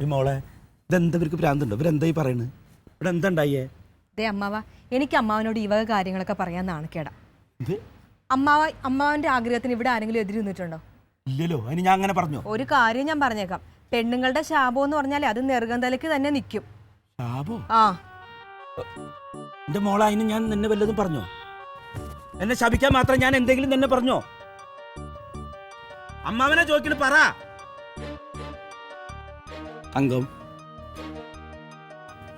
ഈ മോളെ ഇതെന്താ ഇവർക്ക് ഭ്രാന്തുണ്ടോ? ഇവരെന്തായി പറയുന്നത്? ഇവിടെ എന്താ ഉണ്ടായേ? അമ്മാവ, എനിക്ക് അമ്മാവനോട് ഈ വക കാര്യങ്ങളൊക്കെ പറയാൻ നാണക്കേടാ. ഇത് അമ്മാവന്റെ ആഗ്രഹത്തിന് ഇവിടെ ആരെങ്കിലും എതിര് നിന്നിട്ടുണ്ടോ? ഇല്ലല്ലോ. അതിന് ഞാൻ അങ്ങനെ പറഞ്ഞു? ഒരു കാര്യം ഞാൻ പറഞ്ഞേക്കാം, പെണ്ണുങ്ങളുടെ ശാപം എന്ന് പറഞ്ഞാൽ അത് നെറുകന്തലയ്ക്ക് തന്നെ നിൽക്കും. ശാപോ? ആ, എന്റെ മോളെ, അതിന് ഞാൻ നിന്നെ വല്ലതും പറഞ്ഞോ? എന്നെ ശപിക്കാൻ മാത്രം ഞാൻ എന്തെങ്കിലും തന്നെ പറഞ്ഞോ? അമ്മാവനെ ചോദിക്കണ പറ. അംഗം,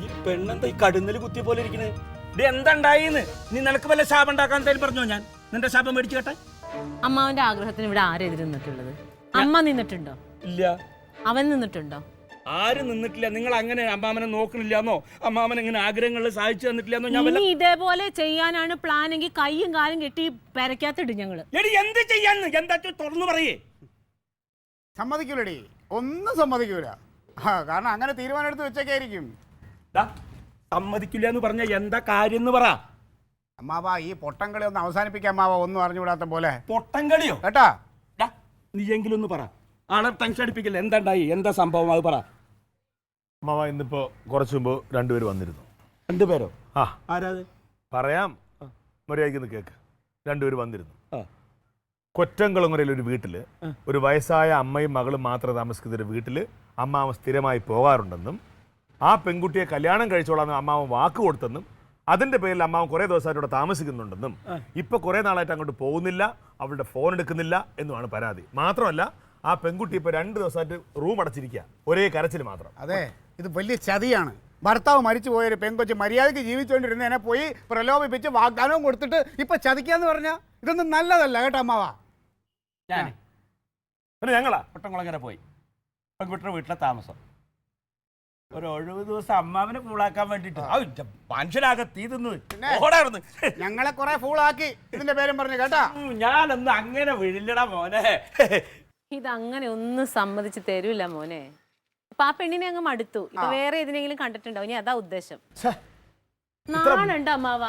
ഈ പെണ്ണെന്താ ഈ കടുന്നല് കുത്തിയ പോലെ ഇരിക്കണേ? ഇത് എന്താ ഉണ്ടായിന്ന്? നീ നിനക്ക് വല്ല ശാപം ഉണ്ടാക്കാൻ എന്തായാലും പറഞ്ഞോ? ഞാൻ നിന്റെ ശാപം മേടിച്ചു കേട്ടെ. അമ്മാവന്റെ ആഗ്രഹത്തിന് ഇവിടെ ആരെതിര് നിന്നിട്ടുള്ളത്? അമ്മ നിന്നിട്ടുണ്ടോ? ഇല്ല. അവൻ നിന്നിട്ടുണ്ടോ? ആരും നിന്നിട്ടില്ല. നിങ്ങൾ അങ്ങനെ അമ്മാമനെ നോക്കണില്ലാന്നോ, അമ്മാമൻ ഇങ്ങനെ ആഗ്രഹങ്ങൾ സാധിച്ചു തന്നിട്ടില്ലെന്നോ? ഞാൻ ഇനി ഇതേപോലെ ചെയ്യാനാണ് പ്ലാൻ എങ്കിൽ കൈയും കാലും കെട്ടി പെരക്കാത്തിടും ഞങ്ങള്. എടി എന്ത് ചെയ്യാന്ന് എന്താ തുറന്നു പറയേ? സമ്മതിക്കൂലടി, ഒന്നും സമ്മതിക്കൂല. കാരണം അങ്ങനെ തീരുമാനം എടുത്ത് വെച്ചേക്കായിരിക്കും. സമ്മതിക്കില്ല എന്ന് പറഞ്ഞ എന്താ കാര്യം എന്ന് പറ. അമ്മാവ, ഈ പൊട്ടംകളി ഒന്ന് അവസാനിപ്പിക്കാം അമ്മാവ, ഒന്നും അറിഞ്ഞുകൂടാത്ത പോലെ. പൊട്ടംകളിയോ? കേട്ടാ, നീ എങ്കിലും ഒന്ന് പറ. ആളെ ടെൻഷൻ അടിപ്പിക്കില്ല. എന്താ ഉണ്ടായി? എന്താ സംഭവം? അത് പറ. അമ്മാവ, ഇന്നിപ്പോ കുറച്ചു മുമ്പ് രണ്ടുപേര് വന്നിരുന്നു. രണ്ടുപേരോ? ആ, ആരാത്? പറയാം, മര്യാദയ്ക്ക് കേക്ക്. രണ്ടുപേര് വന്നിരുന്നു. ആ. കൊറ്റംകുളങ്ങരയിൽ ഒരു വീട്ടില് ഒരു വയസ്സായ അമ്മയും മകളും മാത്രം താമസിക്കുന്ന ഒരു വീട്ടില് അമ്മാവൻ സ്ഥിരമായി പോകാറുണ്ടെന്നും ആ പെൺകുട്ടിയെ കല്യാണം കഴിച്ചോളാന്ന് അമ്മാവൻ വാക്ക് കൊടുത്തെന്നും അതിന്റെ പേരിൽ അമ്മാവൻ കുറെ ദിവസമായിട്ട് ഇവിടെ താമസിക്കുന്നുണ്ടെന്നും ഇപ്പൊ കുറെ നാളായിട്ട് അങ്ങോട്ട് പോകുന്നില്ല, അവളുടെ ഫോൺ എടുക്കുന്നില്ല എന്നുമാണ് പരാതി. മാത്രമല്ല, ആ പെൺകുട്ടി ഇപ്പൊ 2 ദിവസമായിട്ട് റൂം അടച്ചിരിക്കുക, ഒരേ കരച്ചിൽ മാത്രം. അതെ, ഇത് വലിയ ചതിയാണ്. ഭർത്താവ് മരിച്ചു പോയൊരു പെൺകൊച്ച് മര്യാദയ്ക്ക് ജീവിച്ചുകൊണ്ടിരുന്നതിനെ പോയി പ്രലോഭിപ്പിച്ച് വാഗ്ദാനവും കൊടുത്തിട്ട് ഇപ്പൊ ചതിക്കാന്ന് പറഞ്ഞാൽ ഇതൊന്നും നല്ലതല്ല കേട്ടോ അമ്മാവ. പിന്നെ ഞങ്ങളാ കൊട്ടംകുളങ്ങര പോയി പെൺകുട്ടിയുടെ വീട്ടിലെ താമസം. ഒരു 70 ദിവസം അമ്മാവനെ കൂളാക്കാൻ വേണ്ടിട്ട് മനുഷ്യനാകെ തീ തിന്നു ഓടായിരുന്നു. ഞങ്ങളെ കുറെ ഫൂളാക്കി ഇതിന്റെ പേരും പറഞ്ഞു കേട്ടാ. ഞാനൊന്നും അങ്ങനെ വീഴില്ലടാ മോനെ. ഇതങ്ങനെ ഒന്നും സമ്മതിച്ച് തരൂല മോനെ. ഇപ്പൊ ആ പെണ്ണിനെ അങ്ങ് മടുത്തു. ഇപ്പൊ വേറെ ഏതിനെങ്കിലും കണ്ടിട്ടുണ്ടോ? ഇനി അതാ ഉദ്ദേശം. നാണുണ്ട് അമ്മാവ.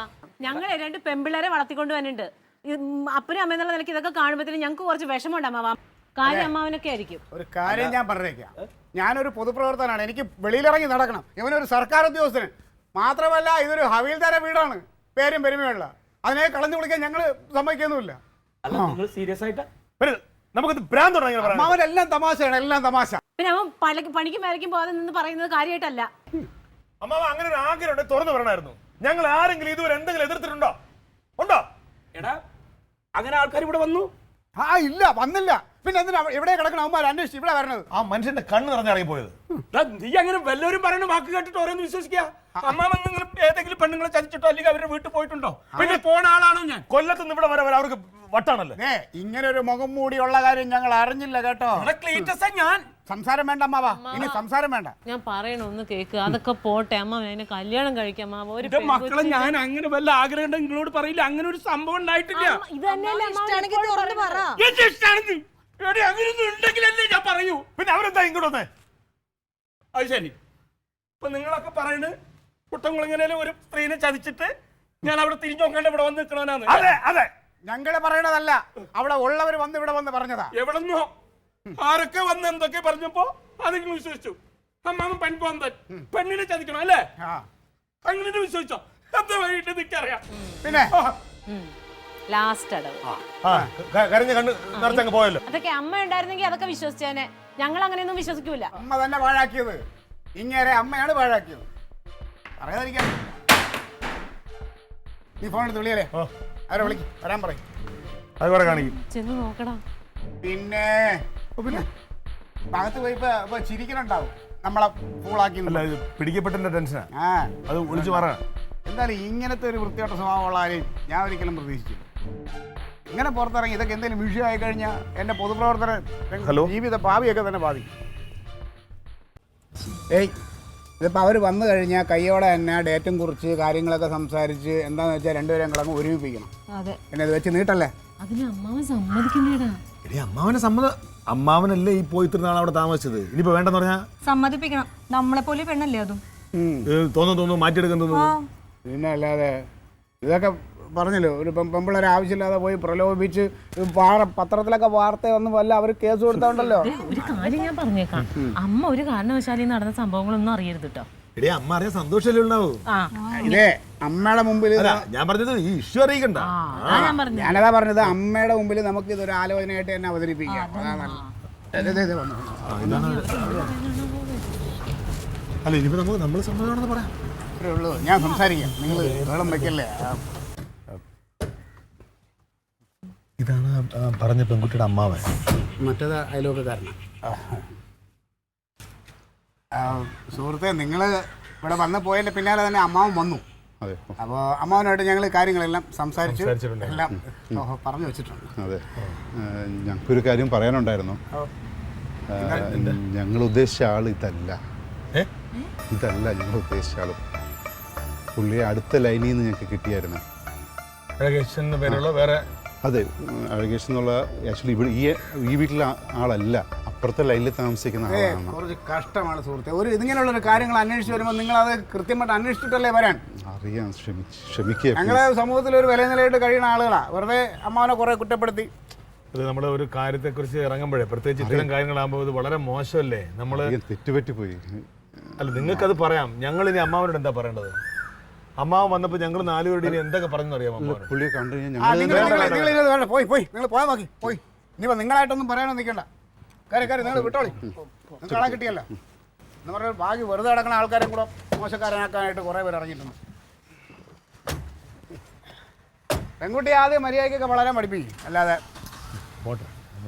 ഞങ്ങളെ 2 പെമ്പിള്ളേരെ വളർത്തിക്കൊണ്ട് വന്നിട്ടുണ്ട്. അപ്പനും അമ്മ എന്നുള്ള നിലയ്ക്ക് ഇതൊക്കെ കാണുമ്പോഴത്തേനും ഞങ്ങൾക്ക് കുറച്ച് വിഷമമുണ്ട് അമ്മാവ. കാര്യം അമ്മാവനൊക്കെ ആയിരിക്കും. ഒരു കാര്യം ഞാൻ പറഞ്ഞേക്കാം, ഞാനൊരു പൊതുപ്രവർത്തനാണ്, എനിക്ക് വെളിയിലിറങ്ങി നടക്കണം. ഇവനൊരു സർക്കാർ ഉദ്യോഗസ്ഥന് മാത്രമല്ല, ഇതൊരു ഹവീൽദാര വീടാണ്, പേരും പെരുമയുള്ള. അതിനെ കളഞ്ഞു വിളിക്കാൻ ഞങ്ങൾ സമ്മതിക്കൊന്നുമില്ല. സീരിയസ് ആയിട്ട് നമുക്കത് ഭ്രാന്ത് അവനെല്ലാം തമാശയാണ്, എല്ലാം തമാശ. പിന്നെ അവൻ പണിക്കും മേരയ്ക്കും പോകാതെ നിന്ന് പറയുന്നത് കാര്യമായിട്ടല്ല. അമ്മാവ, അങ്ങനെ ഒരു ആഗ്രഹം തുറന്നു പറയണമായിരുന്നു. ഞങ്ങൾ ആരെങ്കിലും ഇതുവരെ എന്തെങ്കിലും എതിർത്തിട്ടുണ്ടോ? ഉണ്ടോ? എടാ, അങ്ങനെ ആൾക്കാർ ഇവിടെ വന്നു? ഇല്ല, വന്നില്ല. പിന്നെ എന്തിനാ എവിടെ കിടക്കണം അവന്മാർ അന്വേഷിച്ച് ഇവിടെ വരണത്? ആ മനുഷ്യന്റെ കണ്ണ് നിറഞ്ഞിറങ്ങി പോയത്. നീ അങ്ങനെ വല്ലവരും പറയുന്ന വാക്ക് കേട്ടിട്ട് ഓരോന്ന് വിശ്വസിക്കുക? അമ്മാവൻ നിങ്ങൾ ഏതെങ്കിലും പെണ്ണുങ്ങളെ ചതിച്ചിട്ടോ അല്ലെങ്കിൽ അവരുടെ വീട്ടിൽ പോയിട്ടുണ്ടോ? പിന്നെ പോണ ആളാണോ ഞാൻ? കൊല്ലത്ത് നിന്ന് ഇവിടെ വരെ അവർക്ക് വട്ടാണല്ലേ? ഇങ്ങനെ ഒരു മുഖം മൂടിയുള്ള കാര്യം ഞങ്ങൾ അറിഞ്ഞില്ല കേട്ടോ. ഞാൻ സംസാരം വേണ്ട അമ്മാവ, ഇനി സംസാരം വേണ്ട. ഞാൻ പറയണ ഒന്ന് കേക്ക്. അതൊക്കെ പോട്ടെ അമ്മ, എന്നെ കല്യാണം കഴിക്കാം. മക്കളെ, ഞാൻ അങ്ങനെ വല്ല ആഗ്രഹം ഉണ്ടെങ്കിൽ നിങ്ങളോട് പറയില്ല. അങ്ങനെ ഒരു സംഭവം ഉണ്ടായിട്ടില്ല. ഇത് തന്നെയല്ലേ അങ്ങനെയൊന്നും ഉണ്ടെങ്കിലല്ലേ ഞാൻ പറയൂ. പിന്നെ അവരെന്താ ഇങ്ങോട്ട് വന്നേ? അത് ശരി. ഇപ്പൊ നിങ്ങളൊക്കെ പറയുന്നത് കുട്ടംകുളങ്ങരയിലെ ഒരു സ്ത്രീനെ ചതിച്ചിട്ട് ഞാൻ അവിടെ തിരിഞ്ഞു നോക്കാണ്ട് ഇവിടെ വന്ന് നിൽക്കണവനാണ്. അതെ അതെ, ഞങ്ങള് പറയണതല്ല, അവിടെ ഉള്ളവർ വന്ന് ഇവിടെ വന്ന് പറഞ്ഞതാ. എവിടെന്നോ ആരൊക്കെ വന്ന് എന്തൊക്കെ പറഞ്ഞപ്പോ അതെങ്കിലും വിശ്വസിച്ചു. അമ്മാമൻ പെൺപോന്തൻ പെണ്ണിനെ ചതിക്കണം അല്ലേ? അങ്ങനെ വിശ്വസിച്ചോ? എന്താ വൈകിട്ട് നിൽക്കറിയാം. പിന്നെ ലാസ്റ്റ് അടവ് കരഞ്ഞ കണ്ണ് നിറച്ചങ്ങ് പോയല്ലോ. അതൊക്കെ അമ്മ ഉണ്ടായിരുന്നെങ്കിൽ അതൊക്കെ വിശ്വസിച്ചേനെ. ഞങ്ങൾ അങ്ങനെയൊന്നും വിശ്വസിക്കൂല. അമ്മ തന്നെ പാഴാക്കിയത്, ഇങ്ങനെ അമ്മയാണ് പാഴാക്കിയത്. അറിയാതിരിക്കാൻ നീ ഫോൺ എടുത്ത് വിളിയല്ലേ, അവരെ വിളിക്ക്, വരാൻ പറയും. അത് കുറെ കാണിക്കും. ചെന്ന് നോക്കടാ. പിന്നെ ഭാഗത്ത് പോയി ഇപ്പൊ ചിരിക്കണുണ്ടാവും നമ്മളെ ഫൂളാക്കി. പിടിക്കപ്പെട്ടതിന്റെ ടെൻഷനാ, ആ അത് വിളിച്ചു പറ. എന്തായാലും ഇങ്ങനത്തെ ഒരു വൃത്തിയോട്ട സ്വഭാവമുള്ള ആരെയും ഞാൻ ഒരിക്കലും പ്രതീക്ഷിച്ചില്ല. ഇങ്ങനെ പുറത്തിറങ്ങി ഇതൊക്കെ എന്തെങ്കിലും വിഷയമായി കഴിഞ്ഞാൽ എന്റെ പൊതുപ്രവർത്തന ജീവിത ഭാവിയൊക്കെ തന്നെ ബാധിക്കും. ഇതിപ്പോൾ അവർ വന്നു കഴിഞ്ഞാൽ കയ്യോടെ തന്നെ ഡേറ്റും കുറിച്ച് കാര്യങ്ങളൊക്കെ സംസാരിച്ച് എന്താണെന്ന് വെച്ചാൽ രണ്ടുപേരും കിടങ്ങ് ഒരുമിപ്പിക്കണം. പിന്നെ ഇത് വെച്ച് നീട്ടല്ലേ? അതിന് അമ്മാവൻ സമ്മതിക്കണ്ടേടാ. അമ്മാവനല്ലേ ഈ പോയി ഇത്ര നാൾ അവിടെ താമസിച്ചത്. ഇനിയിപ്പോ വേണ്ടെന്ന് പറഞ്ഞാ സമ്മതിപ്പിക്കണം. നമ്മളെ പോലെ പെണ്ണല്ലേ അതും. തോന്നുന്നു മാറ്റിയെടുക്കാൻ തോന്നുന്നു. പിന്നെ അല്ലാതെ ഇതൊക്കെ പറഞ്ഞല്ലോ ഒരു പെമ്പിള്ളേരെ ആവശ്യമില്ലാതെ പോയി പ്രലോഭിപ്പിച്ച് പത്രത്തിലൊക്കെ വാർത്ത വന്ന് വല്ല അവർ കേസ് കൊടുത്തോണ്ടല്ലോ. ഒരു കാര്യം ഞാൻ പറഞ്ഞേക്കാം, അമ്മ ഒരു കാരണവശാലി നടന്ന സംഭവങ്ങളൊന്നും അറിയരുത് കേട്ടോ. അമ്മ അറിയാൻ സന്തോഷമല്ലേ ഉണ്ടാവൂ. ഇതേ അമ്മയുടെ മുമ്പിൽ ഞാൻ പറഞ്ഞത് ഈ ഇഷ്യൂ അറിയിക്കണ്ട. ഞാനതാ പറഞ്ഞത്, അമ്മയുടെ മുമ്പിൽ നമുക്ക് ഇതൊരു ആലോചനയായിട്ട് തന്നെ അവതരിപ്പിക്കാം. അല്ല ഇനിയിപ്പോ നമുക്ക് നമ്മൾ സമ്മതമാണെന്ന് പറയാം. അത്രേ ഉള്ളൂ, ഞാൻ സംസാരിക്കാം, നിങ്ങൾ വെള്ളം വെക്കല്ലേ. ഇതാണ് പറഞ്ഞ പെൺകുട്ടിയുടെ അമ്മാവൻ. മറ്റേത് അയലോക്കാരനാണ്. സുഹൃത്തെ, നിങ്ങൾ ഇവിടെ വന്ന് പോയതിൻ്റെ പിന്നാലെ തന്നെ അമ്മാവൻ വന്നു. അതെ. അപ്പോൾ അമ്മാവനായിട്ട് ഞങ്ങൾ കാര്യങ്ങളെല്ലാം സംസാരിച്ചു, എല്ലാം പറഞ്ഞു വെച്ചിട്ടുണ്ട്. അതെ, ഞങ്ങൾക്കൊരു കാര്യം പറയാനുണ്ടായിരുന്നു. ഞങ്ങൾ ഉദ്ദേശിച്ച ആൾ ഇതല്ല. ഞങ്ങൾ ഉദ്ദേശിച്ച ആളും പുള്ളിയെ അടുത്ത ലൈനിൽ നിന്ന് ഞങ്ങൾക്ക് കിട്ടിയായിരുന്നു. അതെ, അഴകേഷ് എന്നുള്ള ആക്ച്വലി ഇവിടെ ഈ വീട്ടിലെ ആളല്ല, അപ്പുറത്തെ ലൈനിൽ താമസിക്കുന്ന ആളാണ്. കുറച്ച് കഷ്ടമാണ് സുഹൃത്തെ. ഇതിങ്ങനെയുള്ളൊരു കാര്യങ്ങൾ അന്വേഷിച്ച് വരുമ്പോൾ നിങ്ങളത് കൃത്യമായിട്ട് അന്വേഷിച്ചിട്ടല്ലേ വരാൻ. അറിയാം, ക്ഷമിക്കുക. ഞങ്ങളെ സമൂഹത്തിൽ ഒരു വിലനിലയിട്ട് കഴിയുന്ന ആളുകളാണ്. വെറുതെ അമ്മാവനെ കുറേ കുറ്റപ്പെടുത്തി. അത് നമ്മൾ ഒരു കാര്യത്തെക്കുറിച്ച് ഇറങ്ങുമ്പോഴേ, പ്രത്യേകിച്ച് ഇത്തരം കാര്യങ്ങളാകുമ്പോൾ ഇത് വളരെ മോശമല്ലേ. നമ്മൾ തെറ്റുപറ്റിപ്പോയി. അല്ല, നിങ്ങൾക്കത് പറയാം. ഞങ്ങൾ ഇനി അമ്മാവനോട് എന്താ പറയേണ്ടത്? അമ്മാവൻ വന്നപ്പോൾ ഞങ്ങൾ നാലുപേരുടെ ഇനി എന്തൊക്കെ പറഞ്ഞു അറിയാം. പുള്ളിയെ കണ്ടു കഴിഞ്ഞാൽ പോയി നിങ്ങൾ പോയാൽ നോക്കി പോയി. ഇനിയിപ്പോൾ നിങ്ങളായിട്ടൊന്നും പറയാനോ നിൽക്കണ്ട. കാര്യം നിങ്ങൾ വിട്ടോളി, നിങ്ങൾക്ക് കാണാൻ കിട്ടിയല്ല എന്ന് പറഞ്ഞാൽ ബാക്കി വെറുതെ കിടക്കുന്ന ആൾക്കാരെയും കൂടെ മോശക്കാരനാക്കാനായിട്ട് കുറേ പേര് ഇറങ്ങിയിട്ടുണ്ട്. പെൺകുട്ടി ആദ്യം മര്യാദയ്ക്കൊക്കെ വളരാൻ പഠിപ്പിക്കും, അല്ലാതെ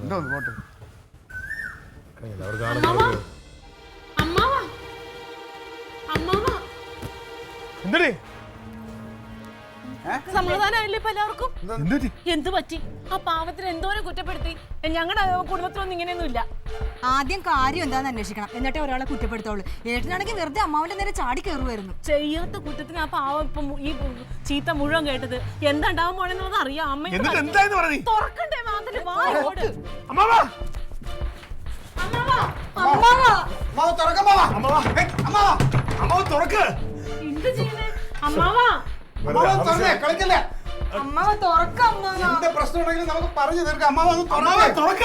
എന്തോ പോട്ട്. എന്തേ സമാധാനമായില്ലേ ഇപ്പൊ എല്ലാവർക്കും? എന്ത് പറ്റി? ആ പാവത്തിന് എന്തോരം കുറ്റപ്പെടുത്തി. ഞങ്ങളുടെ കുടുംബത്തിലൊന്നും ഇങ്ങനെയൊന്നും ഇല്ല. ആദ്യം കാര്യം എന്താന്ന് അന്വേഷിക്കണം, എന്നിട്ടേ ഒരാളെ കുറ്റപ്പെടുത്തുള്ളൂ. ഏട്ടനാണെങ്കിൽ വെറുതെ അമ്മാവന്റെ നേരെ ചാടി കയറുമായിരുന്നു. ചെയ്യാത്ത കുറ്റത്തിന് ആ പാവം ഇപ്പം ഈ ചീത്ത മുഴുവൻ കേട്ടത്. എന്താ ഉണ്ടാവാൻ പോണെന്നുള്ളത് അറിയാം. അമ്മ തുറക്കണ്ടേ വാതില്? എന്ത് ചെയ്യുന്നേ അമ്മാവാ? കളിക്കല്ലേ അമ്മാവ തുറക്ക. എന്ത് പ്രശ്നം ഉണ്ടെങ്കിലും നമുക്ക് പറഞ്ഞു തീർക്കാം. അമ്മാവ തുറക്ക.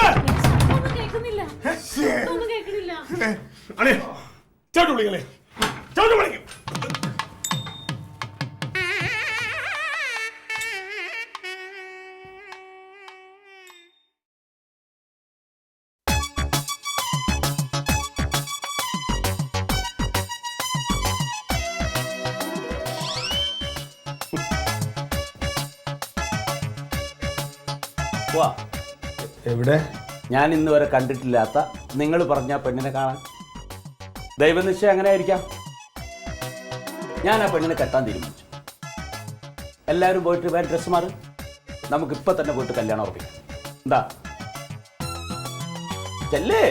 ഒന്നും കേൾക്കുന്നില്ല, ഒന്നും കേൾക്കുന്നില്ല. എവിടെ? ഞാൻ ഇന്ന് വരെ കണ്ടിട്ടില്ലാത്ത നിങ്ങൾ പറഞ്ഞ പെണ്ണിനെ കാണാൻ. ദൈവനിശ്ചയം അങ്ങനെ ആയിരിക്കാം. ഞാൻ ആ പെണ്ണിനെ കെട്ടാൻ തീരുമാനിച്ചു. എല്ലാവരും പോയിട്ട് വേറെ ഡ്രസ്സ് മാറി, നമുക്കിപ്പോൾ തന്നെ പോയിട്ട് കല്യാണം ഉറപ്പിക്കാം. എന്താ ചെല്ലേ?